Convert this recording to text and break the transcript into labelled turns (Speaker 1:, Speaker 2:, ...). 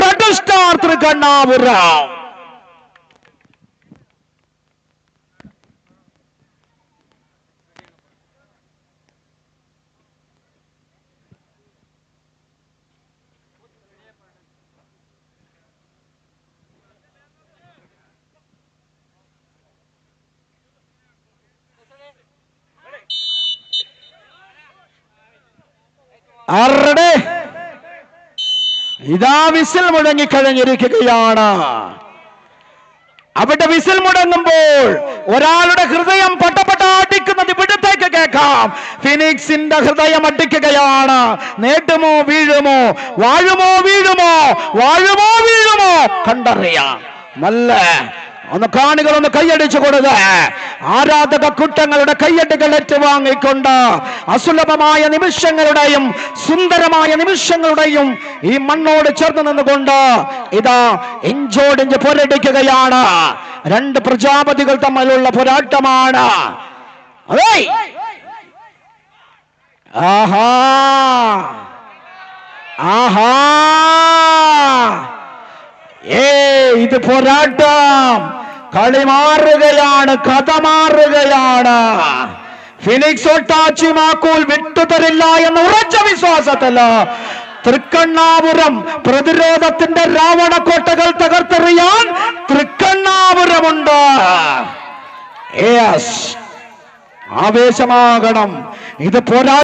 Speaker 1: Red star Thrikkannapuram. ഇതാ whistle മുഴങ്ങിക്കഴിഞ്ഞിരിക്കുകയാണ്. അവിടെ whistle മുടങ്ങുമ്പോൾ ഒരാളുടെ ഹൃദയം പട്ടപട്ട അടിക്കുന്നത് ഇവിടത്തേക്ക് കേൾക്കാം. ഫിനിക്സിന്റെ ഹൃദയം അടിക്കുകയാണ്. നേടുമോ വീഴുമോ, വാഴുമോ വീഴുമോ, വാഴുമോ വീഴുമോ കണ്ടറിയാം. നല്ല ഒന്ന് കാണികൾ ഒന്ന് കൈയടിച്ചു കൊടുക്ക. ആരാധക കൂട്ടങ്ങളുടെ കൈയടികൾ ഏറ്റുവാങ്ങിക്കൊണ്ട് അസുലഭമായ നിമിഷങ്ങളുടെയും സുന്ദരമായ നിമിഷങ്ങളുടെയും ഈ മണ്ണോട് ചേർന്ന് നിന്നുകൊണ്ട് ഇതാ ഇഞ്ചോടിഞ്ച് പോരടിക്കുകയാണ്. രണ്ട് പ്രജാപതികൾ തമ്മിലുള്ള പോരാട്ടമാണ്. അതെ, ആഹാ ആഹാ, ഇത് പോരാട്ടം. കളി മാറുകയാണ്, കഥ മാറുകയാണ്. ഫിനിക്സ് ഒട്ടാച്ചി മാക്കൂൽ വിട്ടുതരില്ല എന്ന ഉറച്ച വിശ്വാസത്തില് തൃക്കണ്ണാപുരം പ്രതിരോധത്തിന്റെ രാവണക്കോട്ടകൾ തകർത്തെറിയാൻ തൃക്കണ്ണാപുരമുണ്ട്. ആവേശമാകണം ഇത് പോരാ.